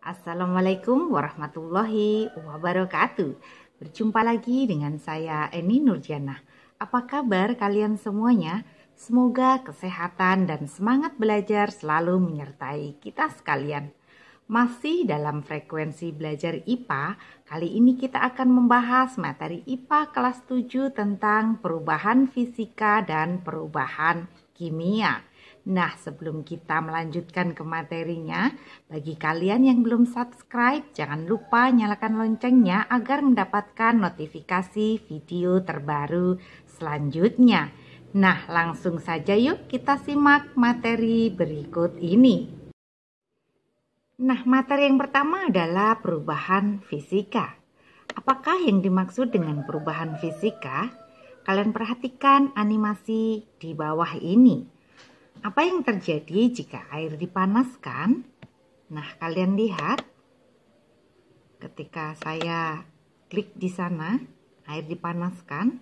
Assalamualaikum warahmatullahi wabarakatuh. Berjumpa lagi dengan saya Eni Nurjana. Apa kabar kalian semuanya? Semoga kesehatan dan semangat belajar selalu menyertai kita sekalian. Masih dalam frekuensi belajar IPA, kali ini kita akan membahas materi IPA kelas 7 tentang perubahan fisika dan perubahan kimia. Nah, sebelum kita melanjutkan ke materinya, bagi kalian yang belum subscribe, jangan lupa nyalakan loncengnya agar mendapatkan notifikasi video terbaru selanjutnya. Nah, langsung saja yuk kita simak materi berikut ini. Nah, materi yang pertama adalah perubahan fisika. Apakah yang dimaksud dengan perubahan fisika? Kalian perhatikan animasi di bawah ini. Apa yang terjadi jika air dipanaskan? Nah, kalian lihat ketika saya klik di sana, air dipanaskan.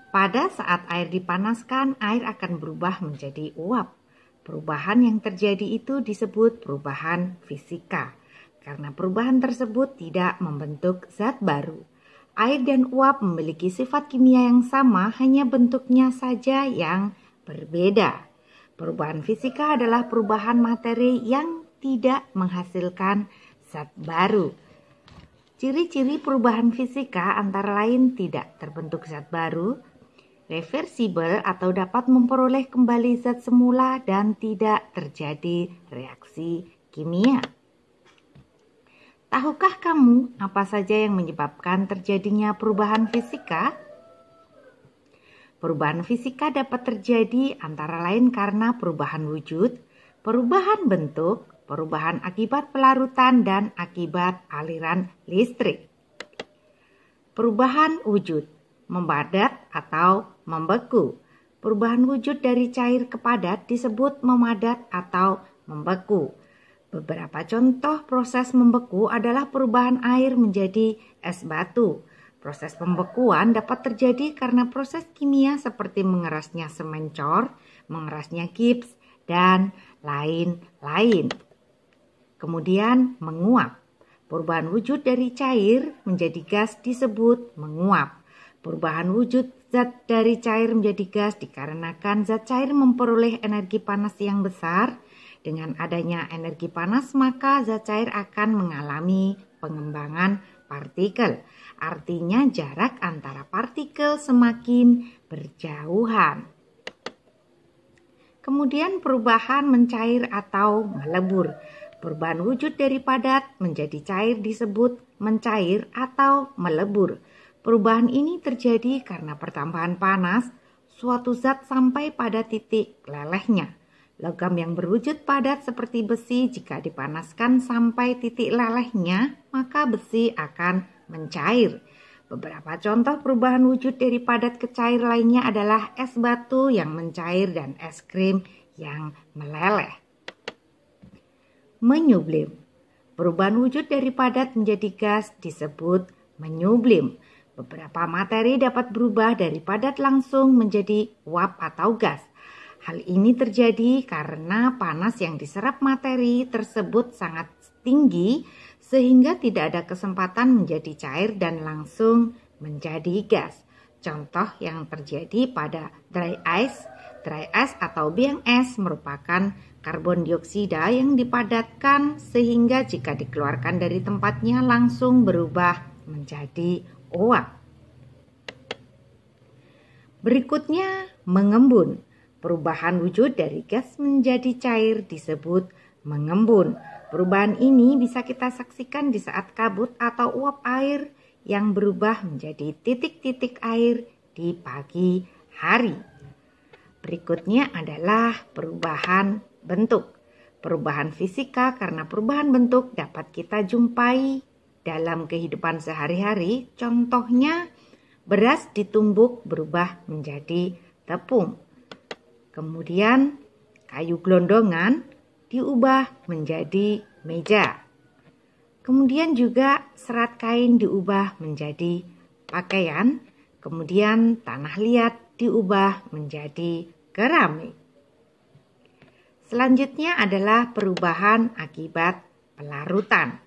Pada saat air dipanaskan, air akan berubah menjadi uap. Perubahan yang terjadi itu disebut perubahan fisika. Karena perubahan tersebut tidak membentuk zat baru. Air dan uap memiliki sifat kimia yang sama, hanya bentuknya saja yang berbeda. Perubahan fisika adalah perubahan materi yang tidak menghasilkan zat baru. Ciri-ciri perubahan fisika antara lain tidak terbentuk zat baru, reversibel atau dapat memperoleh kembali zat semula, dan tidak terjadi reaksi kimia. Tahukah kamu apa saja yang menyebabkan terjadinya perubahan fisika? Perubahan fisika dapat terjadi antara lain karena perubahan wujud, perubahan bentuk, perubahan akibat pelarutan, dan akibat aliran listrik. Perubahan wujud, membadat atau membeku. Perubahan wujud dari cair ke padat disebut memadat atau membeku. Beberapa contoh proses membeku adalah perubahan air menjadi es batu. Proses pembekuan dapat terjadi karena proses kimia seperti mengerasnya semen cor, mengerasnya gips, dan lain-lain. Kemudian menguap. Perubahan wujud dari cair menjadi gas disebut menguap. Perubahan wujud zat dari cair menjadi gas dikarenakan zat cair memperoleh energi panas yang besar. Dengan adanya energi panas, maka zat cair akan mengalami pengembangan partikel. Artinya jarak antara partikel semakin berjauhan. Kemudian perubahan mencair atau melebur. Perubahan wujud dari padat menjadi cair disebut mencair atau melebur. Perubahan ini terjadi karena pertambahan panas suatu zat sampai pada titik lelehnya. Logam yang berwujud padat seperti besi jika dipanaskan sampai titik lelehnya, maka besi akan mencair. Beberapa contoh perubahan wujud dari padat ke cair lainnya adalah es batu yang mencair dan es krim yang meleleh. Menyublim. Perubahan wujud dari padat menjadi gas disebut menyublim. Beberapa materi dapat berubah dari padat langsung menjadi uap atau gas. Hal ini terjadi karena panas yang diserap materi tersebut sangat tinggi sehingga tidak ada kesempatan menjadi cair dan langsung menjadi gas. Contoh yang terjadi pada dry ice. Dry ice atau biang es merupakan karbon dioksida yang dipadatkan sehingga jika dikeluarkan dari tempatnya langsung berubah menjadi uap. Berikutnya mengembun. Perubahan wujud dari gas menjadi cair disebut mengembun. Perubahan ini bisa kita saksikan di saat kabut atau uap air yang berubah menjadi titik-titik air di pagi hari. Berikutnya adalah perubahan bentuk. Perubahan fisika karena perubahan bentuk dapat kita jumpai dalam kehidupan sehari-hari. Contohnya beras ditumbuk berubah menjadi tepung. Kemudian kayu gelondongan diubah menjadi meja. Kemudian juga serat kain diubah menjadi pakaian. Kemudian tanah liat diubah menjadi keramik. Selanjutnya adalah perubahan akibat pelarutan.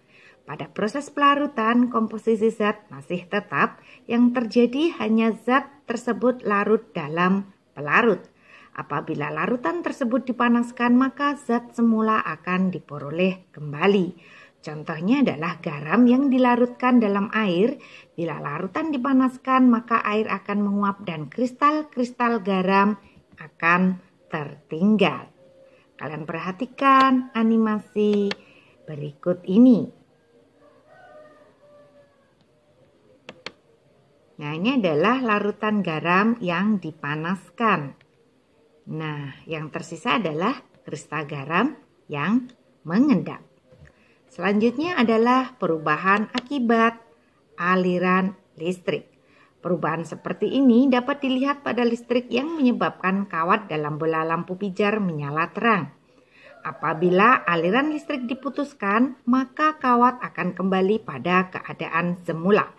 Pada proses pelarutan, komposisi zat masih tetap, yang terjadi hanya zat tersebut larut dalam pelarut. Apabila larutan tersebut dipanaskan, maka zat semula akan diperoleh kembali. Contohnya adalah garam yang dilarutkan dalam air. Bila larutan dipanaskan, maka air akan menguap dan kristal-kristal garam akan tertinggal. Kalian perhatikan animasi berikut ini. Nah, ini adalah larutan garam yang dipanaskan. Nah, yang tersisa adalah kristal garam yang mengendap. Selanjutnya adalah perubahan akibat aliran listrik. Perubahan seperti ini dapat dilihat pada listrik yang menyebabkan kawat dalam bola lampu pijar menyala terang. Apabila aliran listrik diputuskan, maka kawat akan kembali pada keadaan semula.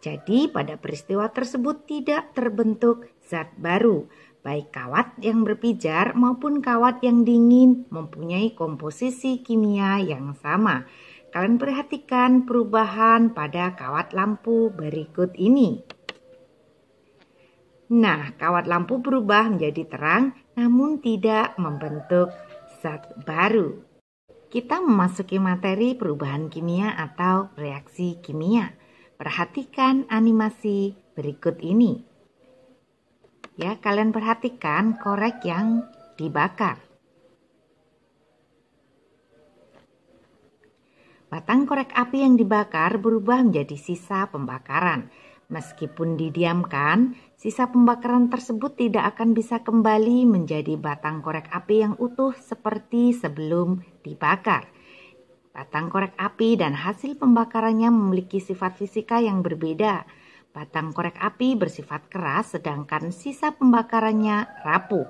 Jadi pada peristiwa tersebut tidak terbentuk zat baru. Baik kawat yang berpijar maupun kawat yang dingin mempunyai komposisi kimia yang sama. Kalian perhatikan perubahan pada kawat lampu berikut ini. Nah, kawat lampu berubah menjadi terang namun tidak membentuk zat baru. Kita memasuki materi perubahan kimia atau reaksi kimia. Perhatikan animasi berikut ini. Ya, kalian perhatikan korek yang dibakar. Batang korek api yang dibakar berubah menjadi sisa pembakaran. Meskipun didiamkan, sisa pembakaran tersebut tidak akan bisa kembali menjadi batang korek api yang utuh seperti sebelum dibakar. Batang korek api dan hasil pembakarannya memiliki sifat fisika yang berbeda. Batang korek api bersifat keras sedangkan sisa pembakarannya rapuh.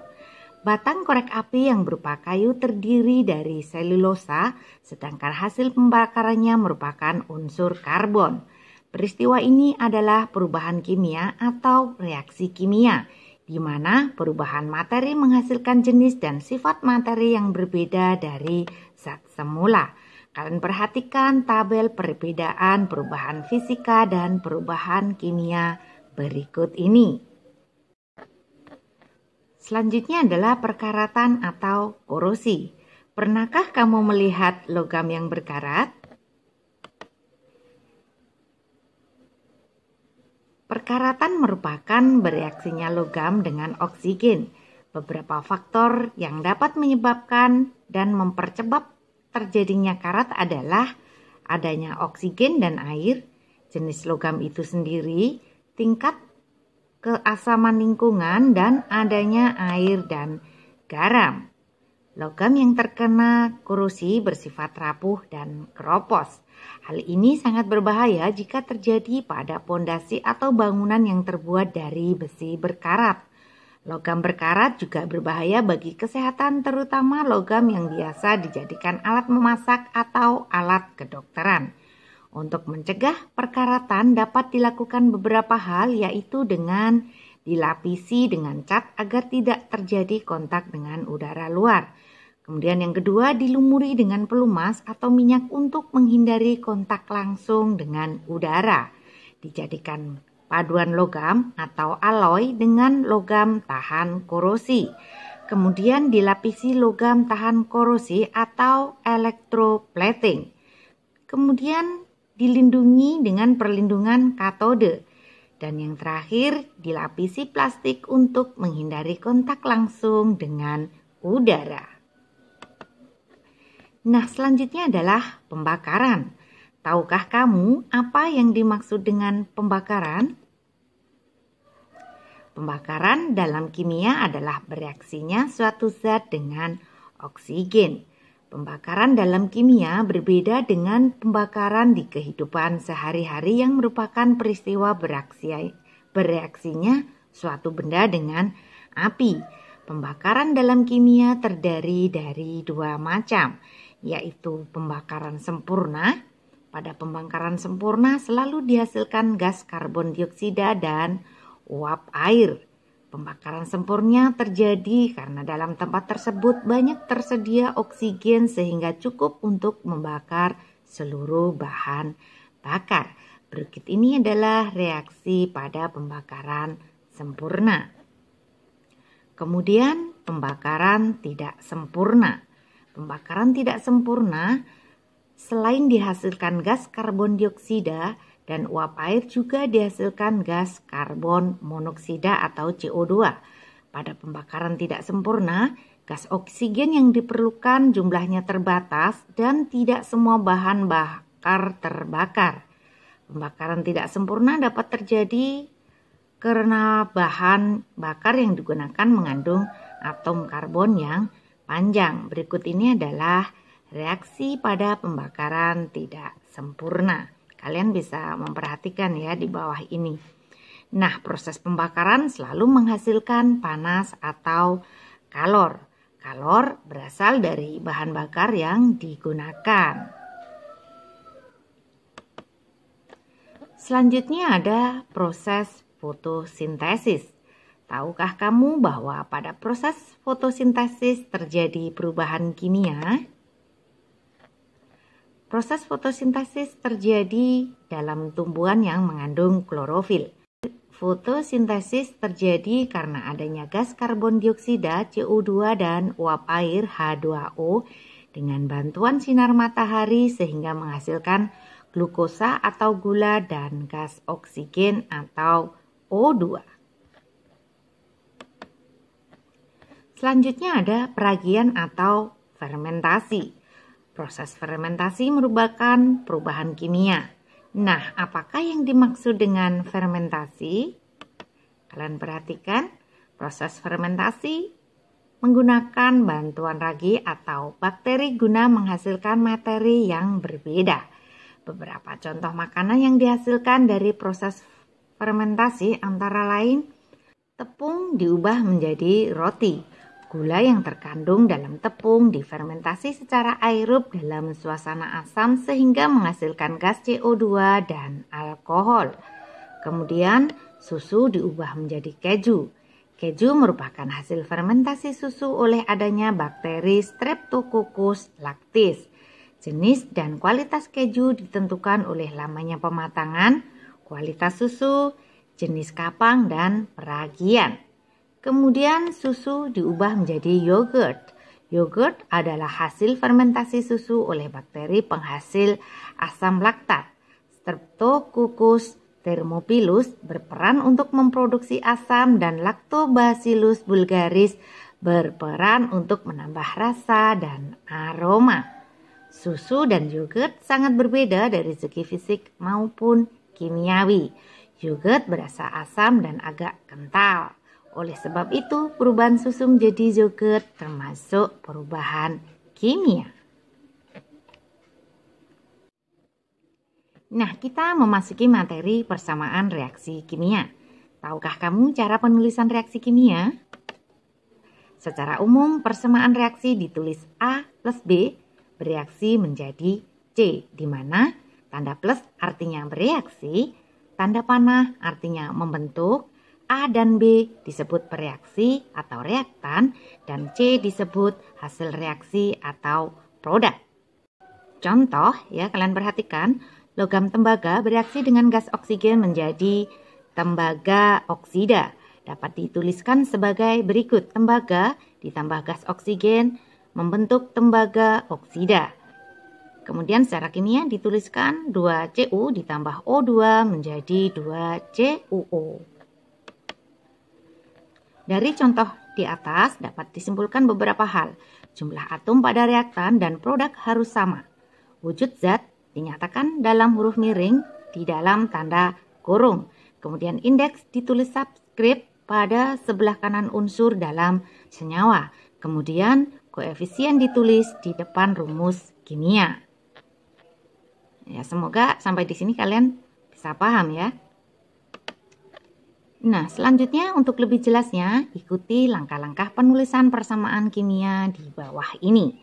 Batang korek api yang berupa kayu terdiri dari selulosa sedangkan hasil pembakarannya merupakan unsur karbon. Peristiwa ini adalah perubahan kimia atau reaksi kimia, di mana perubahan materi menghasilkan jenis dan sifat materi yang berbeda dari zat semula. Kalian perhatikan tabel perbedaan perubahan fisika dan perubahan kimia berikut ini. Selanjutnya adalah perkaratan atau korosi. Pernahkah kamu melihat logam yang berkarat? Perkaratan merupakan bereaksinya logam dengan oksigen. Beberapa faktor yang dapat menyebabkan dan mempercepat terjadinya karat adalah adanya oksigen dan air, jenis logam itu sendiri, tingkat keasaman lingkungan, dan adanya air dan garam. Logam yang terkena korosi bersifat rapuh dan keropos. Hal ini sangat berbahaya jika terjadi pada pondasi atau bangunan yang terbuat dari besi berkarat. Logam berkarat juga berbahaya bagi kesehatan, terutama logam yang biasa dijadikan alat memasak atau alat kedokteran. Untuk mencegah perkaratan dapat dilakukan beberapa hal, yaitu dengan dilapisi dengan cat agar tidak terjadi kontak dengan udara luar. Kemudian yang kedua, dilumuri dengan pelumas atau minyak untuk menghindari kontak langsung dengan udara. Dijadikan paduan logam atau alloy dengan logam tahan korosi. Kemudian dilapisi logam tahan korosi atau electroplating. Kemudian dilindungi dengan perlindungan katode. Dan yang terakhir dilapisi plastik untuk menghindari kontak langsung dengan udara. Nah, selanjutnya adalah pembakaran. Tahukah kamu apa yang dimaksud dengan pembakaran? Pembakaran dalam kimia adalah bereaksinya suatu zat dengan oksigen. Pembakaran dalam kimia berbeda dengan pembakaran di kehidupan sehari-hari yang merupakan peristiwa bereaksinya suatu benda dengan api. Pembakaran dalam kimia terdiri dari dua macam, yaitu pembakaran sempurna. Pada pembakaran sempurna selalu dihasilkan gas karbon dioksida dan uap air. Pembakaran sempurna terjadi karena dalam tempat tersebut banyak tersedia oksigen sehingga cukup untuk membakar seluruh bahan bakar. Berikut ini adalah reaksi pada pembakaran sempurna. Kemudian pembakaran tidak sempurna. Pembakaran tidak sempurna selain dihasilkan gas karbon dioksida dan uap air juga dihasilkan gas karbon monoksida atau CO2. Pada pembakaran tidak sempurna, gas oksigen yang diperlukan jumlahnya terbatas dan tidak semua bahan bakar terbakar. Pembakaran tidak sempurna dapat terjadi karena bahan bakar yang digunakan mengandung atom karbon yang panjang. Berikut ini adalah reaksi pada pembakaran tidak sempurna. Kalian bisa memperhatikan ya di bawah ini. Nah, proses pembakaran selalu menghasilkan panas atau kalor. Kalor berasal dari bahan bakar yang digunakan. Selanjutnya ada proses fotosintesis. Tahukah kamu bahwa pada proses fotosintesis terjadi perubahan kimia? Proses fotosintesis terjadi dalam tumbuhan yang mengandung klorofil. Fotosintesis terjadi karena adanya gas karbon dioksida, CO2 dan uap air H2O dengan bantuan sinar matahari sehingga menghasilkan glukosa atau gula dan gas oksigen atau O2. Selanjutnya ada peragian atau fermentasi. Proses fermentasi merupakan perubahan kimia. Nah, apakah yang dimaksud dengan fermentasi? Kalian perhatikan, proses fermentasi menggunakan bantuan ragi atau bakteri guna menghasilkan materi yang berbeda. Beberapa contoh makanan yang dihasilkan dari proses fermentasi antara lain tepung diubah menjadi roti. Gula yang terkandung dalam tepung difermentasi secara aerob dalam suasana asam sehingga menghasilkan gas CO2 dan alkohol. Kemudian susu diubah menjadi keju. Keju merupakan hasil fermentasi susu oleh adanya bakteri Streptococcus lactis. Jenis dan kualitas keju ditentukan oleh lamanya pematangan, kualitas susu, jenis kapang, dan peragian. Kemudian susu diubah menjadi yogurt. Yogurt adalah hasil fermentasi susu oleh bakteri penghasil asam laktat. Streptococcus thermophilus berperan untuk memproduksi asam dan Lactobacillus bulgaris berperan untuk menambah rasa dan aroma. Susu dan yogurt sangat berbeda dari segi fisik maupun kimiawi. Yogurt berasa asam dan agak kental. Oleh sebab itu, perubahan susu menjadi yogurt termasuk perubahan kimia. Nah, kita memasuki materi persamaan reaksi kimia. Tahukah kamu cara penulisan reaksi kimia? Secara umum, persamaan reaksi ditulis A plus B bereaksi menjadi C, di mana tanda plus artinya bereaksi, tanda panah artinya membentuk, A dan B disebut bereaksi atau reaktan, dan C disebut hasil reaksi atau produk. Contoh ya, kalian perhatikan, logam tembaga bereaksi dengan gas oksigen menjadi tembaga oksida. Dapat dituliskan sebagai berikut: tembaga ditambah gas oksigen membentuk tembaga oksida. Kemudian secara kimia dituliskan 2Cu ditambah O2 menjadi 2CuO. Dari contoh di atas dapat disimpulkan beberapa hal. Jumlah atom pada reaktan dan produk harus sama. Wujud zat dinyatakan dalam huruf miring di dalam tanda kurung. Kemudian indeks ditulis subskrip pada sebelah kanan unsur dalam senyawa. Kemudian koefisien ditulis di depan rumus kimia. Ya, semoga sampai di sini kalian bisa paham ya. Nah, selanjutnya untuk lebih jelasnya, ikuti langkah-langkah penulisan persamaan kimia di bawah ini.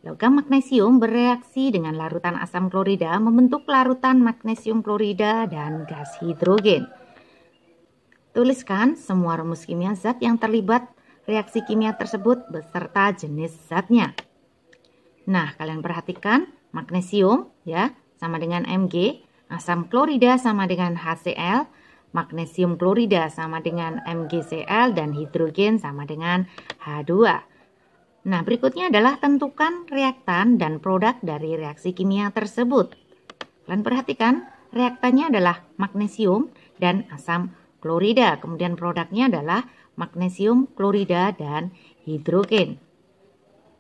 Logam magnesium bereaksi dengan larutan asam klorida membentuk larutan magnesium klorida dan gas hidrogen. Tuliskan semua rumus kimia zat yang terlibat reaksi kimia tersebut beserta jenis zatnya. Nah, kalian perhatikan magnesium ya sama dengan Mg, asam klorida sama dengan HCl, magnesium klorida sama dengan MgCl, dan hidrogen sama dengan H2. Nah, berikutnya adalah tentukan reaktan dan produk dari reaksi kimia tersebut. Kalian perhatikan reaktannya adalah magnesium dan asam klorida, kemudian produknya adalah magnesium klorida dan hidrogen.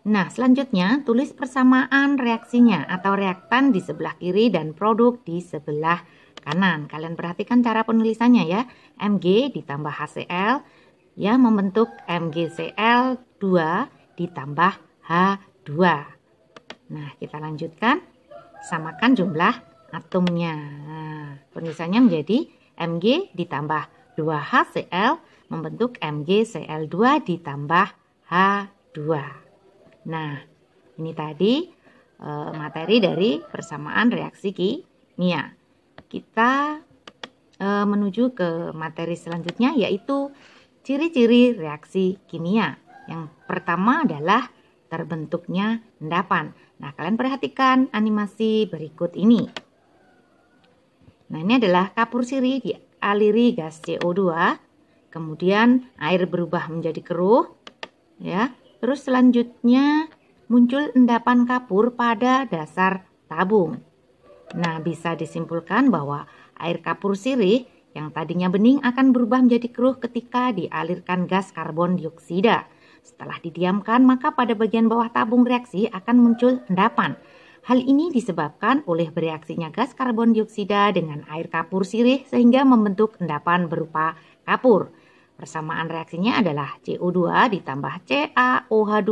Nah, selanjutnya tulis persamaan reaksinya atau reaktan di sebelah kiri dan produk di sebelah kanan. Kalian perhatikan cara penulisannya ya. Mg ditambah HCl ya membentuk MgCl2 ditambah H2. Nah, kita lanjutkan. Samakan jumlah atomnya. Nah, penulisannya menjadi Mg ditambah 2HCl membentuk MgCl2 ditambah H2. Nah, ini tadi materi dari persamaan reaksi kimia. Kita menuju ke materi selanjutnya, yaitu ciri-ciri reaksi kimia. Yang pertama adalah terbentuknya endapan. Nah, kalian perhatikan animasi berikut ini. Nah, ini adalah kapur sirih dialiri gas CO2, kemudian air berubah menjadi keruh, ya. Terus selanjutnya muncul endapan kapur pada dasar tabung. Nah, bisa disimpulkan bahwa air kapur sirih yang tadinya bening akan berubah menjadi keruh ketika dialirkan gas karbon dioksida. Setelah didiamkan, maka pada bagian bawah tabung reaksi akan muncul endapan. Hal ini disebabkan oleh bereaksinya gas karbon dioksida dengan air kapur sirih sehingga membentuk endapan berupa kapur. Persamaan reaksinya adalah CO2 ditambah CaOH2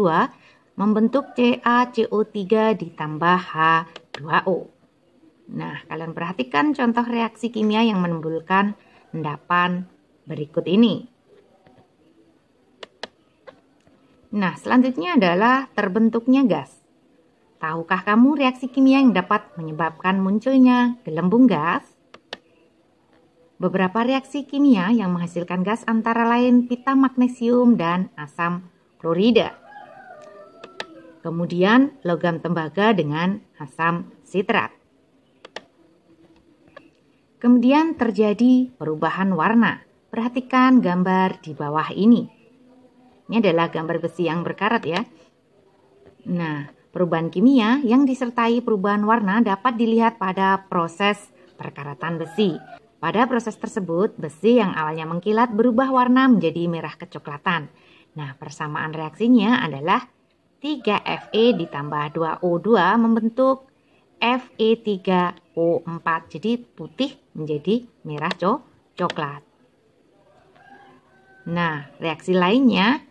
membentuk CaCO3 ditambah H2O. Nah, kalian perhatikan contoh reaksi kimia yang menimbulkan endapan berikut ini. Nah, selanjutnya adalah terbentuknya gas. Tahukah kamu reaksi kimia yang dapat menyebabkan munculnya gelembung gas? Beberapa reaksi kimia yang menghasilkan gas antara lain pita magnesium dan asam klorida. Kemudian logam tembaga dengan asam sitrat. Kemudian terjadi perubahan warna. Perhatikan gambar di bawah ini. Ini adalah gambar besi yang berkarat ya. Nah, perubahan kimia yang disertai perubahan warna dapat dilihat pada proses perkaratan besi. Pada proses tersebut, besi yang awalnya mengkilat berubah warna menjadi merah kecoklatan. Nah, persamaan reaksinya adalah 3Fe ditambah 2O2 membentuk Fe3O4. Jadi putih menjadi merah coklat. Nah, reaksi lainnya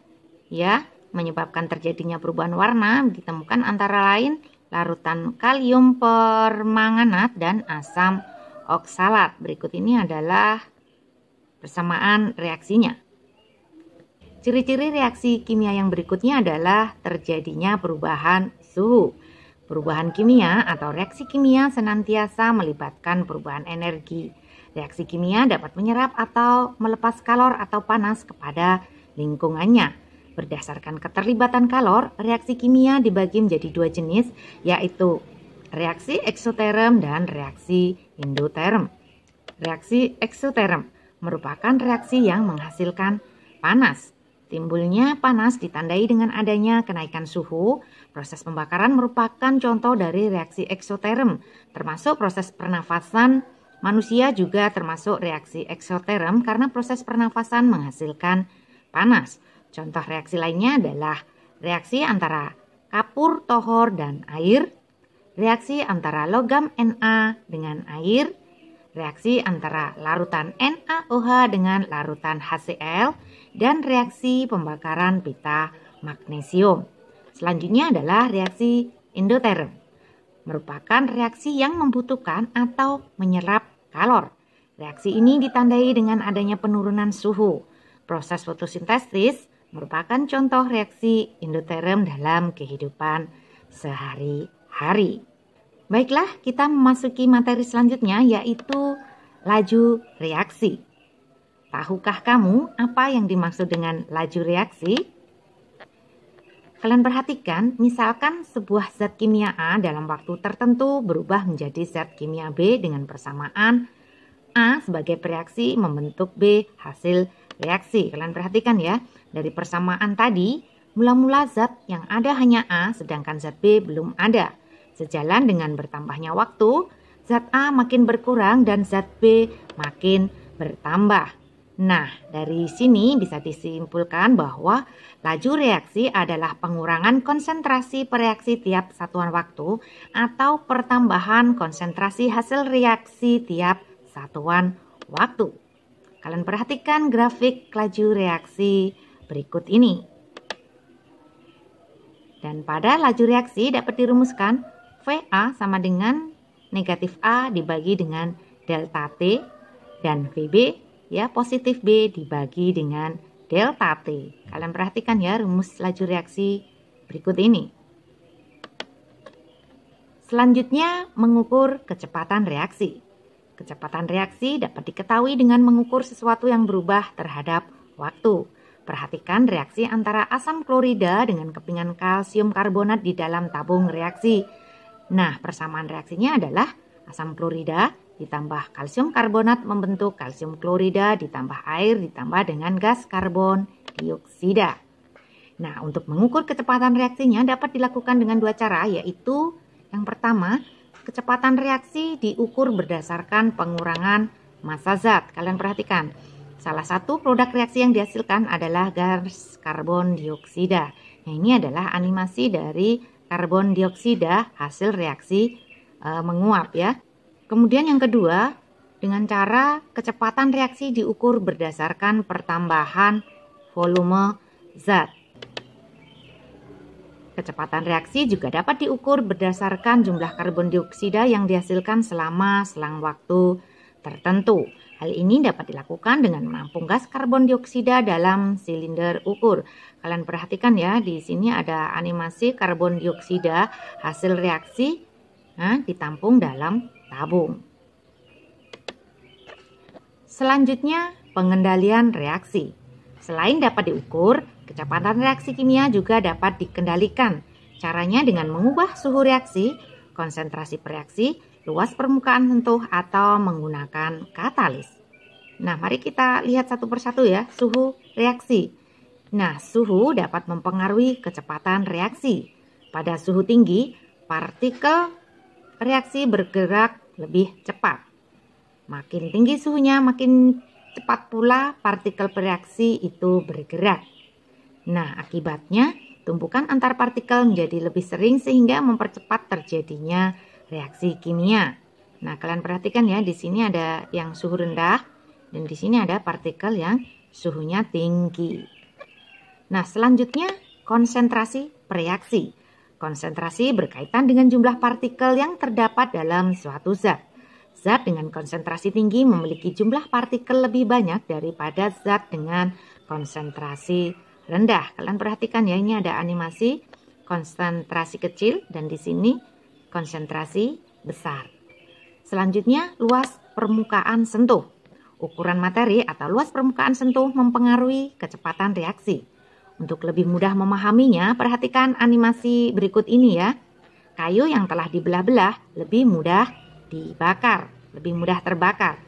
ya menyebabkan terjadinya perubahan warna ditemukan antara lain larutan kalium permanganat dan asam oksalat. Berikut ini adalah persamaan reaksinya. Ciri-ciri reaksi kimia yang berikutnya adalah terjadinya perubahan suhu. Perubahan kimia atau reaksi kimia senantiasa melibatkan perubahan energi. Reaksi kimia dapat menyerap atau melepas kalor atau panas kepada lingkungannya. Berdasarkan keterlibatan kalor, reaksi kimia dibagi menjadi dua jenis, yaitu reaksi eksoterm dan reaksi endoterm. Reaksi eksoterm merupakan reaksi yang menghasilkan panas. Timbulnya panas ditandai dengan adanya kenaikan suhu. Proses pembakaran merupakan contoh dari reaksi eksoterm, termasuk proses pernafasan manusia juga termasuk reaksi eksoterm karena proses pernafasan menghasilkan panas. Contoh reaksi lainnya adalah reaksi antara kapur tohor dan air, reaksi antara logam Na dengan air, reaksi antara larutan NaOH dengan larutan HCl, dan reaksi pembakaran pita magnesium. Selanjutnya adalah reaksi endoterm, merupakan reaksi yang membutuhkan atau menyerap kalor. Reaksi ini ditandai dengan adanya penurunan suhu. Proses fotosintesis merupakan contoh reaksi endoterm dalam kehidupan sehari-hari. Baiklah, kita memasuki materi selanjutnya yaitu laju reaksi. Tahukah kamu apa yang dimaksud dengan laju reaksi? Kalian perhatikan, misalkan sebuah zat kimia A dalam waktu tertentu berubah menjadi zat kimia B dengan persamaan A sebagai reaksi membentuk B hasil reaksi. Kalian perhatikan ya, dari persamaan tadi, mula-mula zat yang ada hanya A sedangkan zat B belum ada. Sejalan dengan bertambahnya waktu, zat A makin berkurang dan zat B makin bertambah. Nah, dari sini bisa disimpulkan bahwa laju reaksi adalah pengurangan konsentrasi reaksi tiap satuan waktu atau pertambahan konsentrasi hasil reaksi tiap satuan waktu. Kalian perhatikan grafik laju reaksi berikut ini. Dan pada laju reaksi dapat dirumuskan VA sama dengan negatif A dibagi dengan delta T dan VB ya positif B dibagi dengan delta T. Kalian perhatikan ya rumus laju reaksi berikut ini. Selanjutnya mengukur kecepatan reaksi. Kecepatan reaksi dapat diketahui dengan mengukur sesuatu yang berubah terhadap waktu. Perhatikan reaksi antara asam klorida dengan kepingan kalsium karbonat di dalam tabung reaksi. Nah, persamaan reaksinya adalah asam klorida ditambah kalsium karbonat membentuk kalsium klorida ditambah air ditambah dengan gas karbon dioksida. Nah, untuk mengukur kecepatan reaksinya dapat dilakukan dengan dua cara, yaitu yang pertama, kecepatan reaksi diukur berdasarkan pengurangan massa zat. Kalian perhatikan, salah satu produk reaksi yang dihasilkan adalah gas karbon dioksida. Nah, ini adalah animasi dari karbon dioksida hasil reaksi menguap ya. Kemudian yang kedua, dengan cara kecepatan reaksi diukur berdasarkan pertambahan volume zat. Kecepatan reaksi juga dapat diukur berdasarkan jumlah karbon dioksida yang dihasilkan selama selang waktu tertentu. Hal ini dapat dilakukan dengan menampung gas karbon dioksida dalam silinder ukur. Kalian perhatikan ya, di sini ada animasi karbon dioksida hasil reaksi ditampung dalam tabung. Selanjutnya, pengendalian reaksi. Selain dapat diukur, kecepatan reaksi kimia juga dapat dikendalikan. Caranya dengan mengubah suhu reaksi, konsentrasi reaksi, luas permukaan sentuh, atau menggunakan katalis. Nah, mari kita lihat satu persatu ya, suhu reaksi. Nah, suhu dapat mempengaruhi kecepatan reaksi. Pada suhu tinggi, partikel reaksi bergerak lebih cepat. Makin tinggi suhunya, makin cepat pula partikel reaksi itu bergerak. Nah, akibatnya tumpukan antar partikel menjadi lebih sering sehingga mempercepat terjadinya reaksi kimia. Nah, kalian perhatikan ya, di sini ada yang suhu rendah dan di sini ada partikel yang suhunya tinggi. Nah, selanjutnya konsentrasi reaksi. Konsentrasi berkaitan dengan jumlah partikel yang terdapat dalam suatu zat. Zat dengan konsentrasi tinggi memiliki jumlah partikel lebih banyak daripada zat dengan konsentrasi rendah. Kalian perhatikan ya, ini ada animasi konsentrasi kecil dan di sini konsentrasi besar. Selanjutnya, luas permukaan sentuh. Ukuran materi atau luas permukaan sentuh mempengaruhi kecepatan reaksi. Untuk lebih mudah memahaminya, perhatikan animasi berikut ini ya. Kayu yang telah dibelah-belah lebih mudah dibakar, lebih mudah terbakar.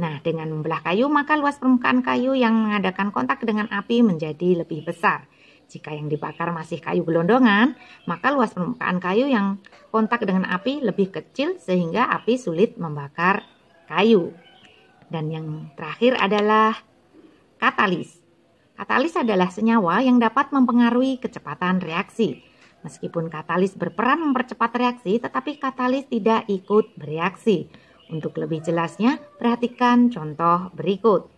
Nah, dengan membelah kayu, maka luas permukaan kayu yang mengadakan kontak dengan api menjadi lebih besar. Jika yang dibakar masih kayu gelondongan, maka luas permukaan kayu yang kontak dengan api lebih kecil sehingga api sulit membakar kayu. Dan yang terakhir adalah katalis. Katalis adalah senyawa yang dapat mempengaruhi kecepatan reaksi. Meskipun katalis berperan mempercepat reaksi, tetapi katalis tidak ikut bereaksi. Untuk lebih jelasnya, perhatikan contoh berikut.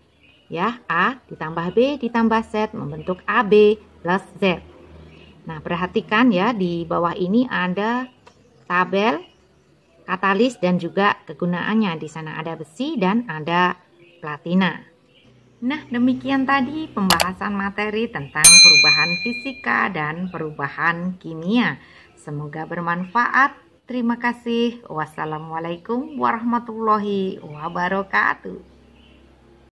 Ya, A ditambah B ditambah Z membentuk AB plus Z. Nah, perhatikan ya, di bawah ini ada tabel katalis dan juga kegunaannya. Di sana ada besi dan ada platina. Nah, demikian tadi pembahasan materi tentang perubahan fisika dan perubahan kimia. Semoga bermanfaat. Terima kasih. Wassalamualaikum warahmatullahi wabarakatuh.